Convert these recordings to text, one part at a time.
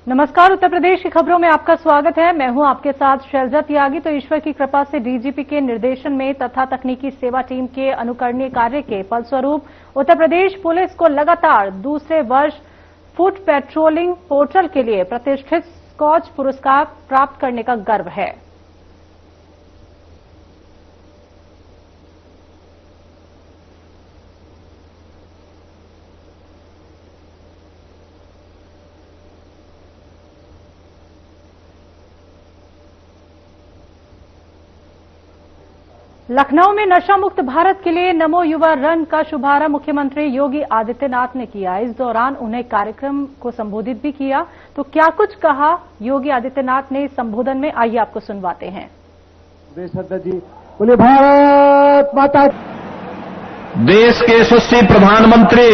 नमस्कार, उत्तर प्रदेश की खबरों में आपका स्वागत है। मैं हूं आपके साथ शैलजा त्यागी। तो ईश्वर की कृपा से डीजीपी के निर्देशन में तथा तकनीकी सेवा टीम के अनुकरणीय कार्य के फलस्वरूप उत्तर प्रदेश पुलिस को लगातार दूसरे वर्ष फुट पेट्रोलिंग पोर्टल के लिए प्रतिष्ठित स्कॉच पुरस्कार प्राप्त करने का गर्व है। लखनऊ में नशा मुक्त भारत के लिए नमो युवा रन का शुभारंभ मुख्यमंत्री योगी आदित्यनाथ ने किया। इस दौरान उन्हें कार्यक्रम को संबोधित भी किया। तो क्या कुछ कहा योगी आदित्यनाथ ने संबोधन में, आइए आपको सुनवाते हैं। जी बोले भारत माता। देश के यशस्वी प्रधानमंत्री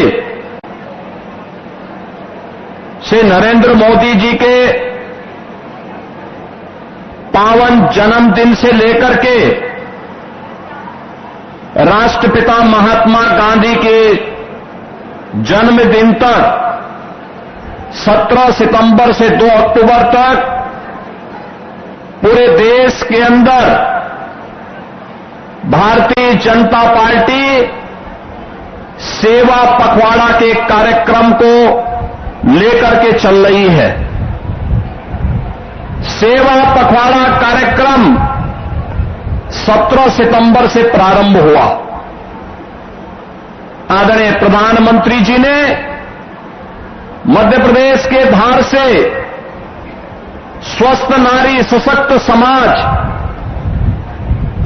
श्री नरेंद्र मोदी जी के पावन जन्मदिन से लेकर के राष्ट्रपिता महात्मा गांधी के जन्मदिन तक 17 सितंबर से 2 अक्टूबर तक पूरे देश के अंदर भारतीय जनता पार्टी सेवा पखवाड़ा के कार्यक्रम को लेकर के चल रही है। सेवा पखवाड़ा कार्यक्रम 17 सितंबर से प्रारंभ हुआ। आदरणीय प्रधानमंत्री जी ने मध्य प्रदेश के धार से स्वस्थ नारी सशक्त समाज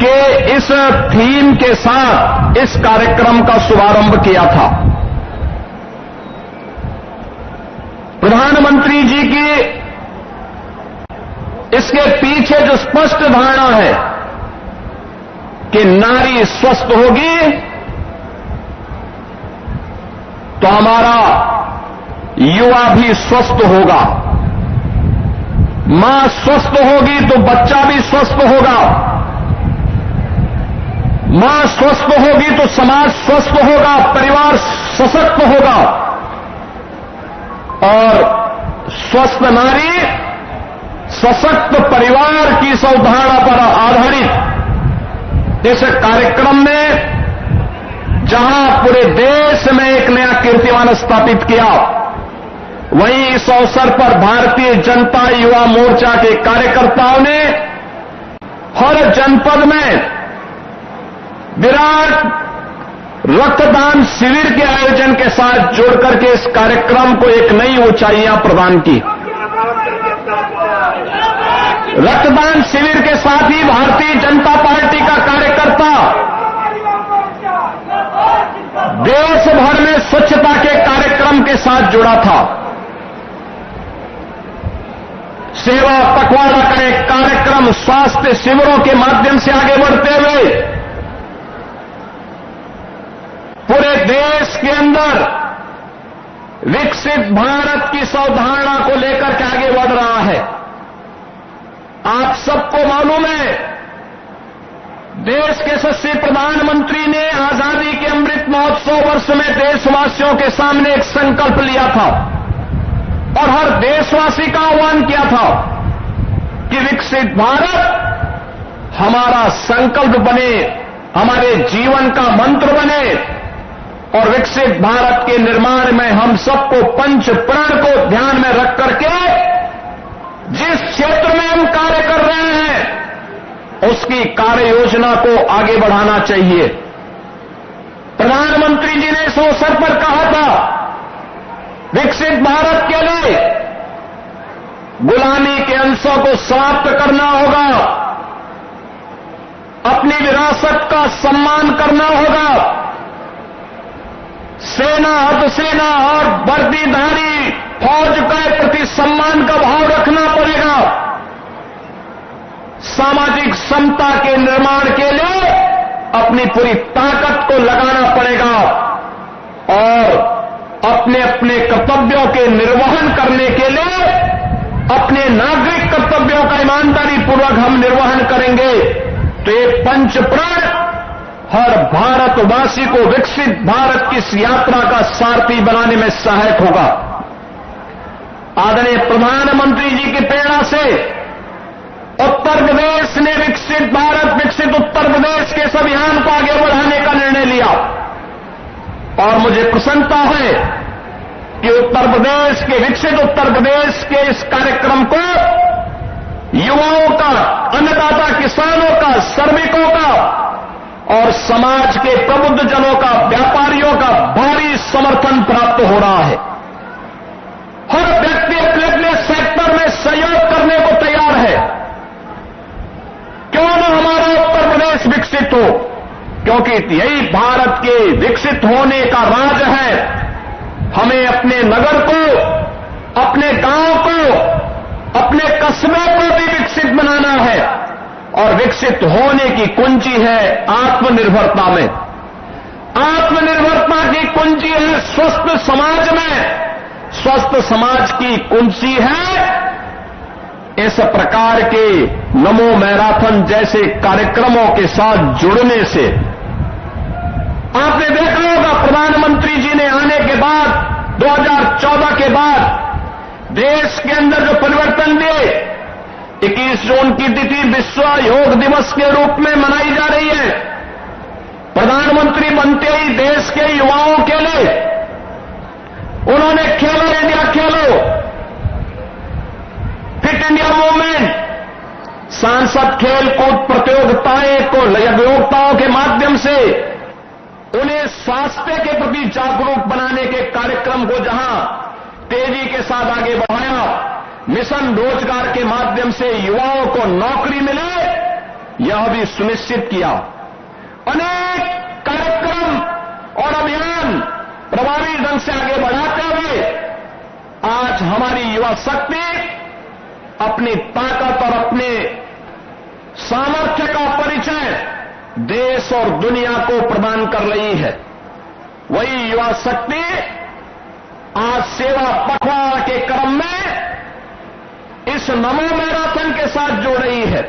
के इस थीम के साथ इस कार्यक्रम का शुभारंभ किया था। प्रधानमंत्री जी की इसके पीछे जो स्पष्ट धारणा है कि नारी स्वस्थ होगी तो हमारा युवा भी स्वस्थ होगा, मां स्वस्थ होगी तो बच्चा भी स्वस्थ होगा, मां स्वस्थ होगी तो समाज स्वस्थ होगा, परिवार सशक्त होगा और स्वस्थ नारी सशक्त परिवार की इस अवधारणा पर आधारित इस कार्यक्रम में जहां पूरे देश में एक नया कीर्तिमान स्थापित किया, वहीं इस अवसर पर भारतीय जनता युवा मोर्चा के कार्यकर्ताओं ने हर जनपद में विराट रक्तदान शिविर के आयोजन के साथ जोड़कर के इस कार्यक्रम को एक नई ऊंचाइयां प्रदान की। रक्तदान शिविर के साथ ही भारतीय जनता पार्टी का कार्यकर्ता देश भर में स्वच्छता के कार्यक्रम के साथ जुड़ा था। सेवा पखवाड़ा का एक कार्यक्रम स्वास्थ्य शिविरों के माध्यम से आगे बढ़ते हुए पूरे देश के अंदर विकसित भारत की अवधारणा को लेकर के आगे बढ़ रहा है। आप सबको मालूम है, देश के यशस्वी प्रधानमंत्री ने आजादी के अमृत महोत्सव वर्ष में देशवासियों के सामने एक संकल्प लिया था और हर देशवासी का आह्वान किया था कि विकसित भारत हमारा संकल्प बने, हमारे जीवन का मंत्र बने और विकसित भारत के निर्माण में हम सबको पंच प्राण को ध्यान में रख करके जिस क्षेत्र में हम कार्य कर रहे हैं उसकी कार्य योजना को आगे बढ़ाना चाहिए। प्रधानमंत्री जी ने इस अवसर पर कहा था, विकसित भारत के लिए गुलामी के अंशों को समाप्त करना होगा, अपनी विरासत का सम्मान करना होगा, सेना अर्धसेना और वर्दीधारी फौज के प्रति सम्मान का भाव रखना पड़ेगा। सामाजिक समता के निर्माण के लिए अपनी पूरी ताकत को लगाना पड़ेगा और अपने अपने कर्तव्यों के निर्वहन करने के लिए अपने नागरिक कर्तव्यों का ईमानदारी पूर्वक हम निर्वहन करेंगे तो ये पंच प्राण हर भारतवासी को विकसित भारत की इस यात्रा का सारथी बनाने में सहायक होगा। आदरणीय प्रधानमंत्री प्रधानमंत्री जी की प्रेरणा से उत्तर प्रदेश ने विकसित भारत, विकसित उत्तर प्रदेश के इस अभियान को आगे बढ़ाने का निर्णय लिया। और मुझे प्रसन्नता है कि उत्तर प्रदेश के, विकसित उत्तर प्रदेश के इस कार्यक्रम को युवाओं का, अन्नदाता किसानों का, श्रमिकों का और समाज के प्रबुद्ध जनों का, व्यापारियों का भारी समर्थन प्राप्त हो रहा है। हर व्यक्ति अपने अपने सेक्टर में सहयोग करने को तैयार है। क्यों न हमारा उत्तर प्रदेश विकसित हो, क्योंकि यही भारत के विकसित होने का राज है। हमें अपने नगर को, अपने गांव को, अपने कस्बे को भी विकसित बनाना है। और विकसित होने की कुंजी है आत्मनिर्भरता में। आत्मनिर्भरता की कुंजी है स्वस्थ समाज में। स्वस्थ समाज की कुंजी है इस प्रकार के नमो मैराथन जैसे कार्यक्रमों के साथ जुड़ने से। आपने देखा होगा प्रधानमंत्री जी ने आने के बाद 2014 के बाद देश के अंदर जो परिवर्तन दिए, 21 जून की तिथि विश्व योग दिवस के रूप में मनाई जा रही है। प्रधानमंत्री बनते ही देश के युवाओं के लिए उन्होंने खेलो इंडिया खेलो, फिट इंडिया मूवमेंट, सांसद खेल कूद प्रतियोगिताओं के माध्यम से उन्हें स्वास्थ्य के प्रति जागरूक बनाने के कार्यक्रम को जहां तेजी के साथ आगे बढ़ाया, मिशन रोजगार के माध्यम से युवाओं को नौकरी मिले, यह भी सुनिश्चित किया। अनेक कार्यक्रम और अभियान प्रभावी ढंग से आगे बढ़ाते हुए आज हमारी युवा शक्ति अपनी ताकत और अपने सामर्थ्य का परिचय देश और दुनिया को प्रदान कर रही है। वही युवा शक्ति आज सेवा पखवाड़ा के क्रम में इस नमो मैराथन के साथ जुड़ रही है।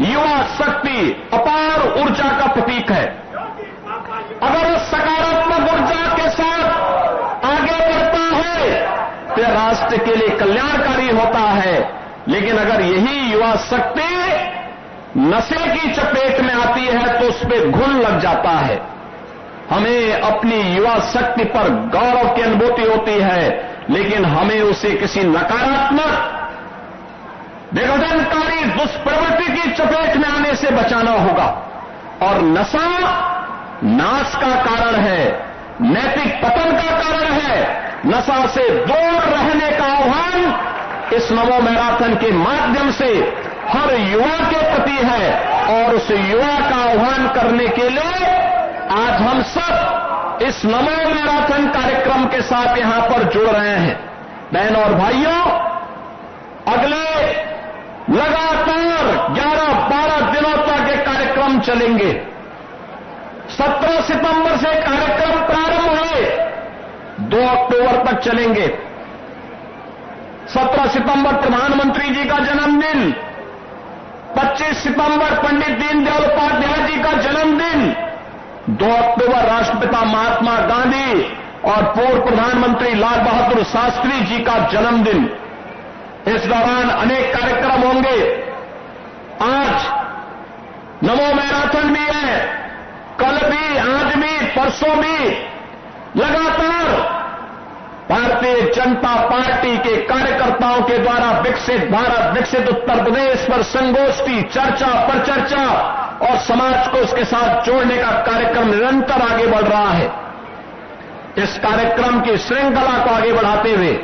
युवा शक्ति अपार ऊर्जा का प्रतीक है। अगर वो सकारात्मक ऊर्जा के साथ आगे बढ़ता है तो राष्ट्र के लिए कल्याणकारी होता है। लेकिन अगर यही युवा शक्ति नशे की चपेट में आती है तो उस पर घुन लग जाता है। हमें अपनी युवा शक्ति पर गौरव की अनुभूति होती है, लेकिन हमें उसे किसी नकारात्मक विघटनकारी दुष्प्रवृत्ति की चपेट में आने से बचाना होगा। और नशा नाश का कारण है, नैतिक पतन का कारण है। नशा से दूर रहने का आह्वान इस नमो मैराथन के माध्यम से हर युवा के प्रति है। और उस युवा का आह्वान करने के लिए आज हम सब इस नमो मैराथन कार्यक्रम के साथ यहां पर जुड़ रहे हैं। बहनों और भाइयों, अगले लगातार 11-12 दिनों तक ये कार्यक्रम चलेंगे। 17 सितंबर से कार्यक्रम प्रारंभ हुए, 2 अक्टूबर तक चलेंगे। 17 सितंबर प्रधानमंत्री जी का जन्मदिन, 25 सितंबर पंडित दीनदयाल उपाध्याय जी का जन्मदिन, 2 अक्टूबर राष्ट्रपिता महात्मा गांधी और पूर्व प्रधानमंत्री लाल बहादुर शास्त्री जी का जन्मदिन। इस दौरान अनेक कार्यक्रम होंगे। आज नमो मैराथन भी है, कल भी, आज भी, परसों भी। लगातार भारतीय जनता पार्टी के कार्यकर्ताओं के द्वारा विकसित भारत, विकसित उत्तर प्रदेश पर संगोष्ठी, चर्चा पर चर्चा और समाज को उसके साथ जोड़ने का कार्यक्रम निरंतर आगे बढ़ रहा है। इस कार्यक्रम की श्रृंखला को आगे बढ़ाते हुए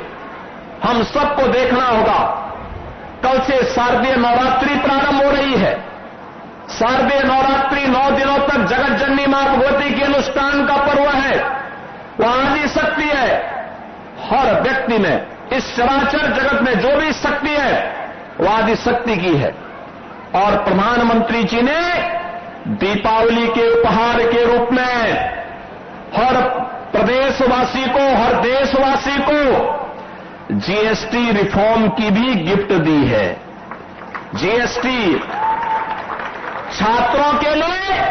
हम सबको देखना होगा। कल से शारदीय नवरात्रि प्रारंभ हो रही है। शारदीय नवरात्रि 9 दिनों तक जगत जननी मां भगवती के अनुष्ठान का पर्व है। वह आदि शक्ति है। हर व्यक्ति में, इस चराचर जगत में जो भी शक्ति है वह आदि शक्ति की है। और प्रधानमंत्री जी ने दीपावली के उपहार के रूप में हर प्रदेशवासी को, हर देशवासी को जीएसटी रिफॉर्म की भी गिफ्ट दी है। जीएसटी छात्रों के लिए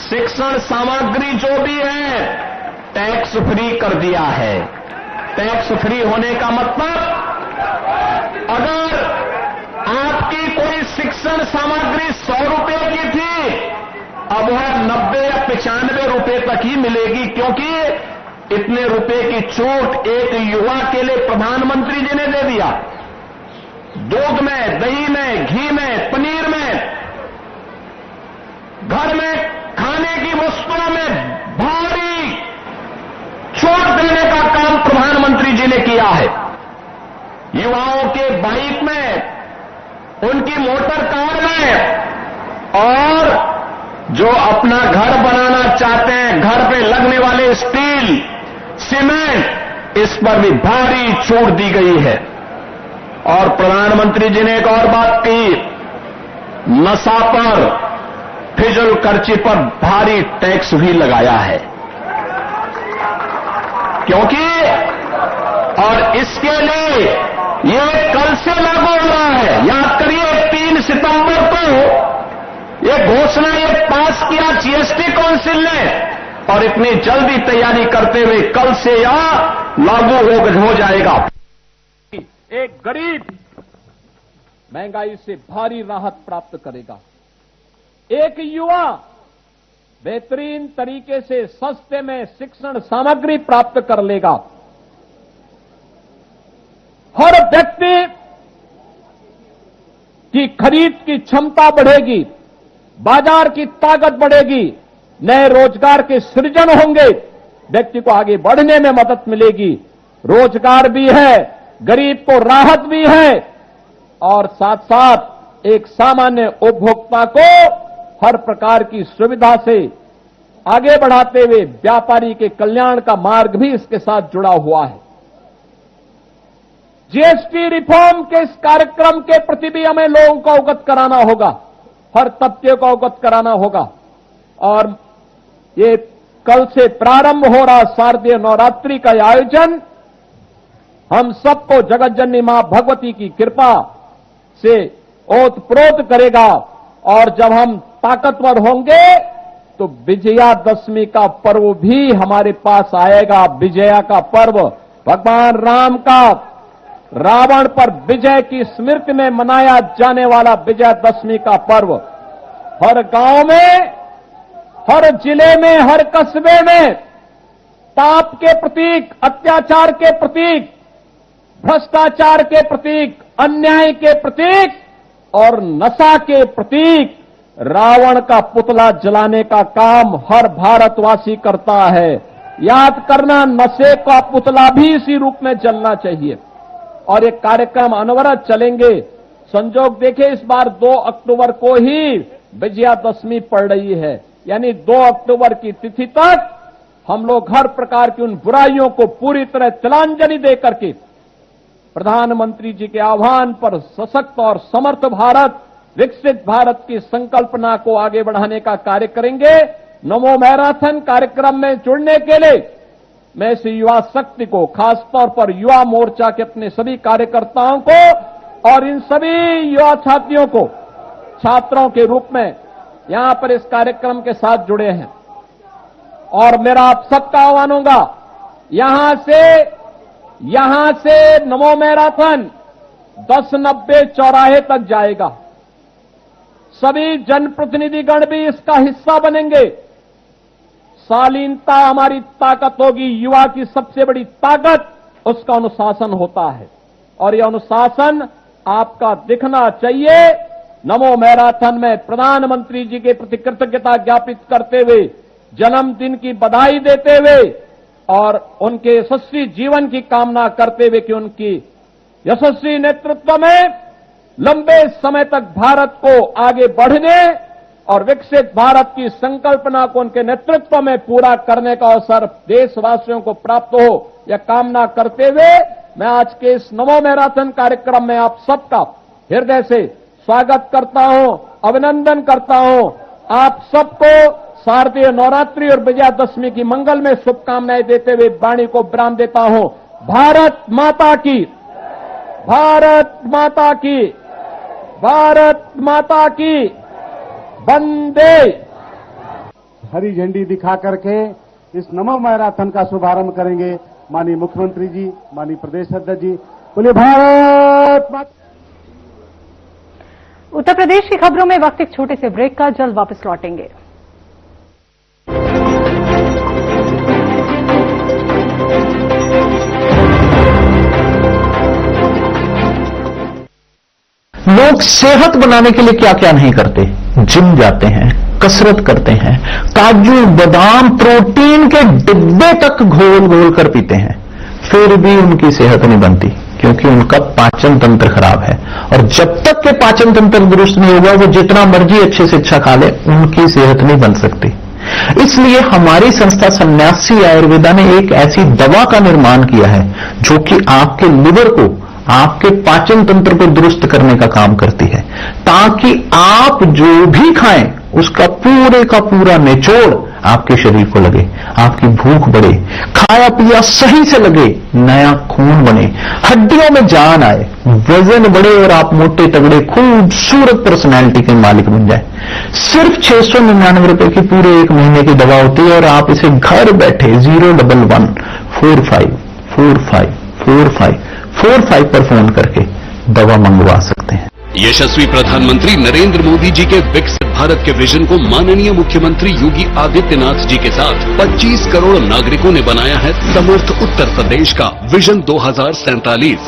शिक्षण सामग्री जो भी है टैक्स फ्री कर दिया है। टैक्स फ्री होने का मतलब अगर आपकी कोई शिक्षण सामग्री 100 रुपए की थी, अब वह 90 या 95 रुपए तक ही मिलेगी, क्योंकि इतने रुपए की छूट एक युवा के लिए प्रधानमंत्री जी ने दे दिया। दूध में, दही में, घी में, पनीर में, घर में खाने की वस्तुओं में भारी छूट देने का काम प्रधानमंत्री जी ने किया है। युवाओं के बाइक में, उनकी मोटर कार में, और जो अपना घर बनाना चाहते हैं, घर पे लगने वाले स्टील, सीमेंट, इस पर भी भारी छूट दी गई है। और प्रधानमंत्री जी ने एक और बात की, नशा पर, फिजूल खर्ची पर भारी टैक्स भी लगाया है, क्योंकि और इसके लिए ये कल से लागू हो रहा है। याद करिए 3 सितंबर को ये घोषणा ये पास किया जीएसटी काउंसिल ने, और इतनी जल्दी तैयारी करते हुए कल से यह लागू हो जाएगा। एक गरीब महंगाई से भारी राहत प्राप्त करेगा। एक युवा बेहतरीन तरीके से सस्ते में शिक्षण सामग्री प्राप्त कर लेगा। हर व्यक्ति की खरीद की क्षमता बढ़ेगी, बाजार की ताकत बढ़ेगी, नए रोजगार के सृजन होंगे, व्यक्ति को आगे बढ़ने में मदद मिलेगी। रोजगार भी है, गरीब को राहत भी है, और साथ साथ एक सामान्य उपभोक्ता को हर प्रकार की सुविधा से आगे बढ़ाते हुए व्यापारी के कल्याण का मार्ग भी इसके साथ जुड़ा हुआ है। जीएसटी रिफॉर्म के इस कार्यक्रम के प्रति भी हमें लोगों को अवगत कराना होगा, हर तबके को अवगत कराना होगा। और ये कल से प्रारंभ हो रहा शारदीय नवरात्रि का आयोजन हम सबको जगत जननी मां भगवती की कृपा से ओतप्रोत करेगा, और जब हम ताकतवर होंगे तो विजयादशमी का पर्व भी हमारे पास आएगा। विजया का पर्व, भगवान राम का रावण पर विजय की स्मृति में मनाया जाने वाला विजयादशमी का पर्व हर गांव में, हर जिले में, हर कस्बे में पाप के प्रतीक, अत्याचार के प्रतीक, भ्रष्टाचार के प्रतीक, अन्याय के प्रतीक और नशा के प्रतीक रावण का पुतला जलाने का काम हर भारतवासी करता है। याद करना, नशे का पुतला भी इसी रूप में जलना चाहिए। और ये कार्यक्रम अनवरत चलेंगे। संजोग देखें, इस बार 2 अक्टूबर को ही विजयादशमी पड़ रही है, यानी 2 अक्टूबर की तिथि तक हम लोग हर प्रकार की उन बुराइयों को पूरी तरह तिलांजलि देकर के प्रधानमंत्री जी के आह्वान पर सशक्त और समर्थ भारत, विकसित भारत की संकल्पना को आगे बढ़ाने का कार्य करेंगे। नमो मैराथन कार्यक्रम में जुड़ने के लिए मैं इस युवा शक्ति को, खासतौर पर युवा मोर्चा के अपने सभी कार्यकर्ताओं को और इन सभी युवा साथियों को छात्रों के रूप में यहां पर इस कार्यक्रम के साथ जुड़े हैं, और मेरा आप सबका आह्वान होगा, यहां से नमो मैराथन 10-90 चौराहे तक जाएगा। सभी जनप्रतिनिधिगण भी इसका हिस्सा बनेंगे। शालीनता हमारी ताकत होगी। युवा की सबसे बड़ी ताकत उसका अनुशासन होता है, और यह अनुशासन आपका दिखना चाहिए। नमो मैराथन में प्रधानमंत्री जी के प्रति कृतज्ञता ज्ञापित करते हुए, जन्मदिन की बधाई देते हुए और उनके यशस्वी जीवन की कामना करते हुए कि उनकी यशस्वी नेतृत्व में लंबे समय तक भारत को आगे बढ़ने और विकसित भारत की संकल्पना को उनके नेतृत्व में पूरा करने का अवसर देशवासियों को प्राप्त हो, यह कामना करते हुए मैं आज के इस नमो मैराथन कार्यक्रम में आप सबका हृदय से स्वागत करता हूं, अभिनंदन करता हूं। आप सबको शारदीय नवरात्रि और विजयादशमी की मंगल में शुभकामनाएं देते हुए वाणी को विराम देता हूं। भारत माता की, भारत माता की, भारत माता की, वंदे। हरी झंडी दिखा करके इस नमो मैराथन का शुभारंभ करेंगे माननीय मुख्यमंत्री जी, माननीय प्रदेश अध्यक्ष जी। बोलिए भारत भारत माता। उत्तर प्रदेश की खबरों में वक्त एक छोटे से ब्रेक का, जल्द वापस लौटेंगे। लोग सेहत बनाने के लिए क्या क्या नहीं करते। जिम जाते हैं, कसरत करते हैं, काजू बादाम प्रोटीन के डिब्बे तक घोल घोल कर पीते हैं, फिर भी उनकी सेहत नहीं बनती, क्योंकि उनका पाचन तंत्र खराब है। और जब तक के पाचन तंत्र दुरुस्त नहीं होगा, वो जितना मर्जी अच्छे से अच्छा खा ले, उनकी सेहत नहीं बन सकती। इसलिए हमारी संस्था सन्यासी आयुर्वेदा ने एक ऐसी दवा का निर्माण किया है जो कि आपके लिवर को, आपके पाचन तंत्र को दुरुस्त करने का काम करती है, ताकि आप जो भी खाएं उसका पूरे का पूरा निचोड़ आपके शरीर को लगे, आपकी भूख बढ़े, खाया पिया सही से लगे, नया खून बने, हड्डियों में जान आए, वजन बढ़े और आप मोटे तगड़े खूबसूरत पर्सनैलिटी के मालिक बन जाए। सिर्फ 699 रुपए की पूरे 1 महीने की दवा होती है और आप इसे घर बैठे 01145454545 पर फोन करके दवा मंगवा सकते हैं। यशस्वी प्रधानमंत्री नरेंद्र मोदी जी के विकसित भारत के विजन को माननीय मुख्यमंत्री योगी आदित्यनाथ जी के साथ 25 करोड़ नागरिकों ने बनाया है समर्थ उत्तर प्रदेश का विजन 2047।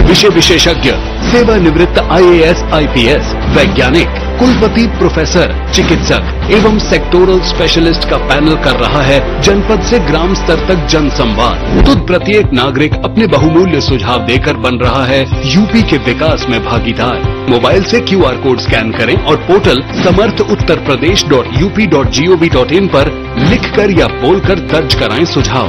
विषय विशेषज्ञ, सेवानिवृत्त IAS IPS वैज्ञानिक, कुलपति, प्रोफेसर, चिकित्सक एवं सेक्टोरल स्पेशलिस्ट का पैनल कर रहा है जनपद से ग्राम स्तर तक जन संवाद। तो प्रत्येक नागरिक अपने बहुमूल्य सुझाव देकर बन रहा है यूपी के विकास में भागीदार। मोबाइल से QR कोड स्कैन करें और पोर्टल samarthuttarpradesh.up.gov.in पर लिखकर या बोलकर दर्ज कराएं सुझाव।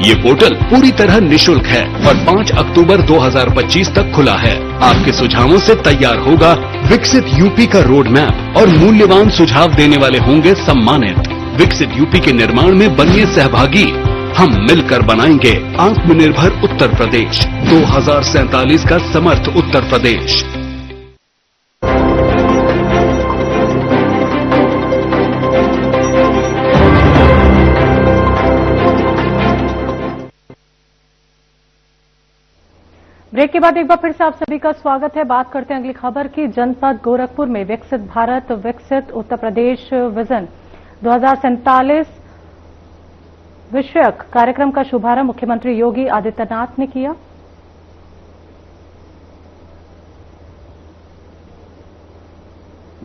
ये पोर्टल पूरी तरह निशुल्क है और 5 अक्टूबर 2025 तक खुला है। आपके सुझावों से तैयार होगा विकसित यूपी का रोड मैप और मूल्यवान सुझाव देने वाले होंगे सम्मानित। विकसित यूपी के निर्माण में बनिए सहभागी। हम मिलकर बनाएंगे आत्मनिर्भर उत्तर प्रदेश 2047 का समर्थ उत्तर प्रदेश। ब्रेक के बाद एक बार फिर से आप सभी का स्वागत है। बात करते हैं अगली खबर की। जनपद गोरखपुर में विकसित भारत विकसित उत्तर प्रदेश विजन 2047 विषयक कार्यक्रम का शुभारंभ मुख्यमंत्री योगी आदित्यनाथ ने किया।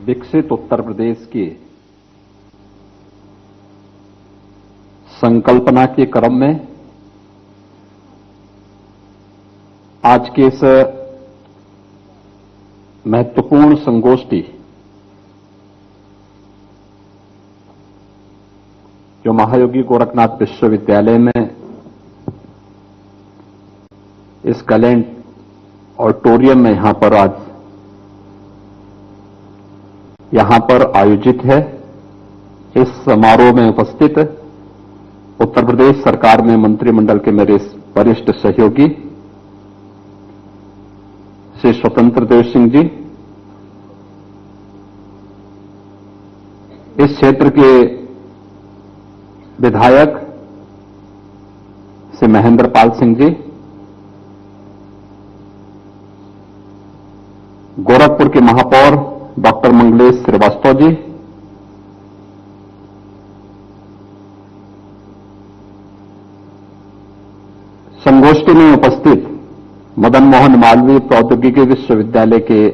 विकसित उत्तर प्रदेश की संकल्पना के क्रम में आज के इस महत्वपूर्ण संगोष्ठी जो महायोगी गोरखनाथ विश्वविद्यालय में इस गैलेंट ऑडिटोरियम में यहां पर आयोजित है, इस समारोह में उपस्थित उत्तर प्रदेश सरकार में मंत्रिमंडल के मेरे वरिष्ठ सहयोगी श्री स्वतंत्र देव सिंह जी, इस क्षेत्र के विधायक श्री महेंद्र पाल सिंह जी, गोरखपुर के महापौर डॉक्टर मंगलेश श्रीवास्तव जी, संगोष्ठी में उपस्थित मदन मोहन मालवीय प्रौद्योगिकी विश्वविद्यालय के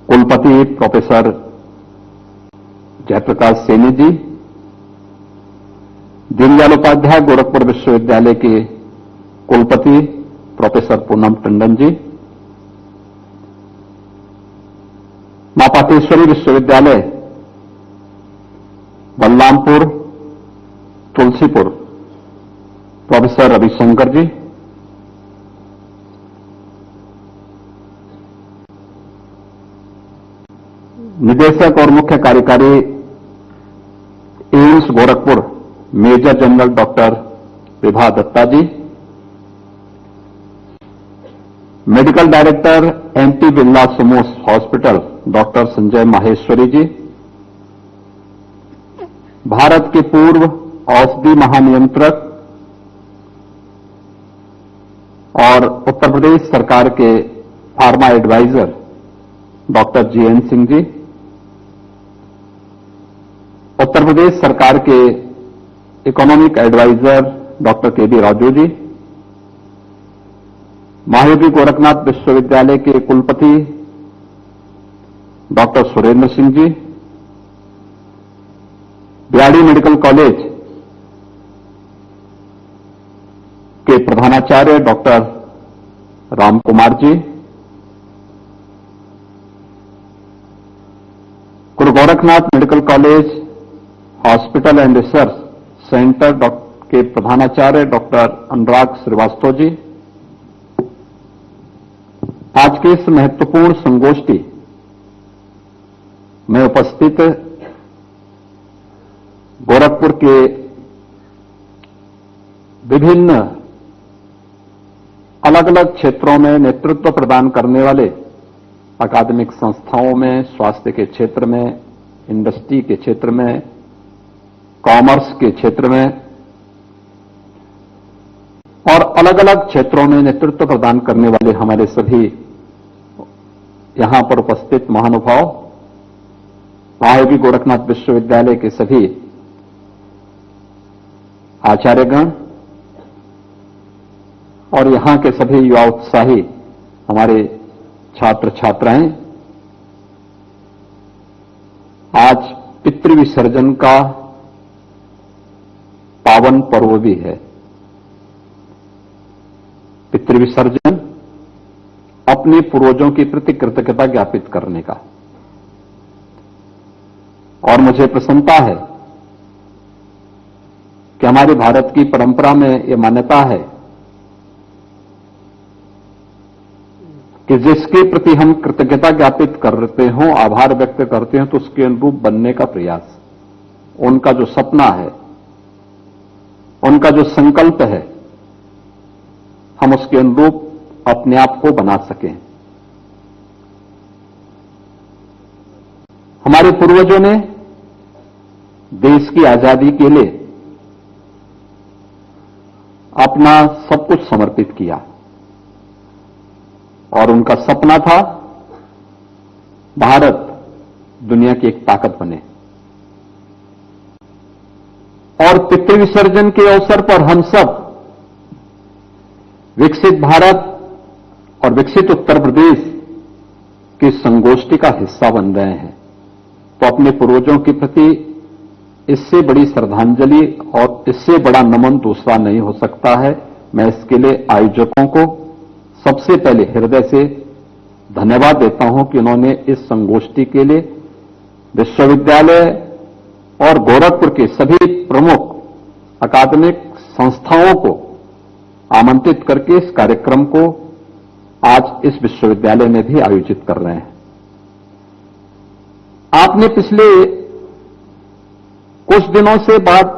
कुलपति प्रोफेसर जयप्रकाश सैनी जी, दीनदयाल उपाध्याय गोरखपुर विश्वविद्यालय के कुलपति प्रोफेसर पूनम टंडन जी, मां पाटेश्वरी विश्वविद्यालय बलरामपुर तुलसीपुर प्रोफेसर रविशंकर जी, निदेशक और मुख्य कार्यकारी AIIMS Gorakhpur major general doctor Vibha Datta ji, medical director MP Birla समूह हॉस्पिटल डॉक्टर संजय माहेश्वरी जी, भारत के पूर्व औषधि महानियंत्रक और उत्तर प्रदेश सरकार के pharma advisor doctor G N Singh ji, Uttar Pradesh सरकार के economic advisor doctor K B Raju ji, Mahayogi Gorakhnath विश्वविद्यालय के कुलपति doctor Surendra Singh ji, BRD medical college के प्रधानाचार्य doctor Ram Kumar ji, Guru Gorakhnath medical college hospital and research centre के प्रधानाचार्य डॉक्टर अनुराग श्रीवास्तव जी, आज के इस महत्वपूर्ण संगोष्ठी में उपस्थित गोरखपुर के विभिन्न अलग अलग क्षेत्रों में नेतृत्व प्रदान करने वाले अकादमिक संस्थाओं में, स्वास्थ्य के क्षेत्र में, इंडस्ट्री के क्षेत्र में, कॉमर्स के क्षेत्र में और अलग अलग क्षेत्रों में नेतृत्व प्रदान करने वाले हमारे सभी यहां पर उपस्थित महानुभाव, महायोगी गोरखनाथ विश्वविद्यालय के सभी आचार्यगण और यहां के सभी युवा उत्साही हमारे छात्र छात्राएं, आज पितृविसर्जन का पावन पर्व भी है। पितृविसर्जन अपने पूर्वजों के प्रति कृतज्ञता ज्ञापित करने का, और मुझे प्रसन्नता है कि हमारे भारत की परंपरा में यह मान्यता है कि जिसके प्रति हम कृतज्ञता ज्ञापित करते हों, आभार व्यक्त करते हैं, तो उसके अनुरूप बनने का प्रयास, उनका जो सपना है, उनका जो संकल्प है, हम उसके अनुरूप अपने आप को बना सकें। हमारे पूर्वजों ने देश की आजादी के लिए अपना सब कुछ समर्पित किया और उनका सपना था भारत दुनिया की एक ताकत बने। और पितृविसर्जन के अवसर पर हम सब विकसित भारत और विकसित उत्तर प्रदेश की संगोष्ठी का हिस्सा बन रहे हैं, तो अपने पूर्वजों के प्रति इससे बड़ी श्रद्धांजलि और इससे बड़ा नमन दूसरा नहीं हो सकता है। मैं इसके लिए आयोजकों को सबसे पहले हृदय से धन्यवाद देता हूं कि उन्होंने इस संगोष्ठी के लिए विश्वविद्यालय और गोरखपुर के सभी प्रमुख अकादमिक संस्थाओं को आमंत्रित करके इस कार्यक्रम को आज इस विश्वविद्यालय में भी आयोजित कर रहे हैं। आपने पिछले कुछ दिनों से बात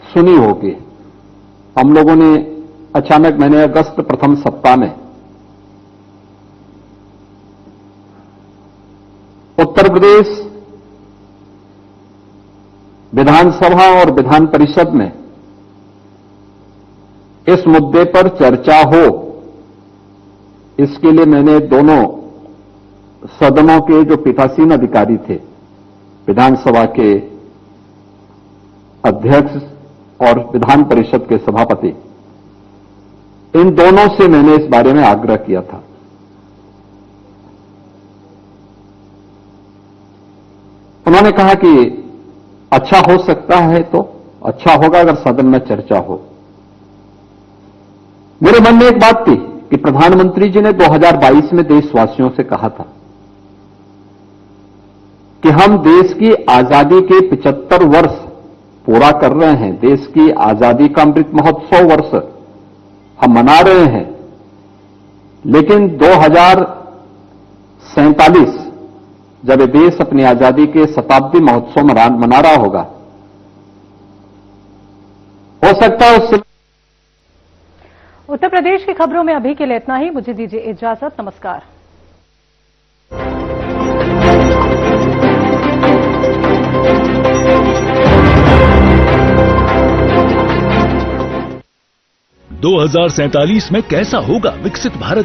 सुनी होगी, हम लोगों ने अचानक, मैंने अगस्त प्रथम सप्ताह में उत्तर प्रदेश विधानसभा और विधान परिषद में इस मुद्दे पर चर्चा हो, इसके लिए मैंने दोनों सदनों के जो पीठासीन अधिकारी थे, विधानसभा के अध्यक्ष और विधान परिषद के सभापति, इन दोनों से मैंने इस बारे में आग्रह किया था। उन्होंने कहा कि अच्छा हो सकता है, तो अच्छा होगा अगर सदन में चर्चा हो। मेरे मन में एक बात थी कि प्रधानमंत्री जी ने 2022 में देशवासियों से कहा था कि हम देश की आजादी के 75 वर्ष पूरा कर रहे हैं, देश की आजादी का अमृत महोत्सव वर्ष हम मना रहे हैं, लेकिन 2047 जब ये देश अपनी आजादी के शताब्दी महोत्सव मना रहा होगा, हो सकता है उससे। उत्तर प्रदेश की खबरों में अभी के लिए इतना ही। मुझे दीजिए इजाजत। नमस्कार। 2047 में कैसा होगा विकसित भारत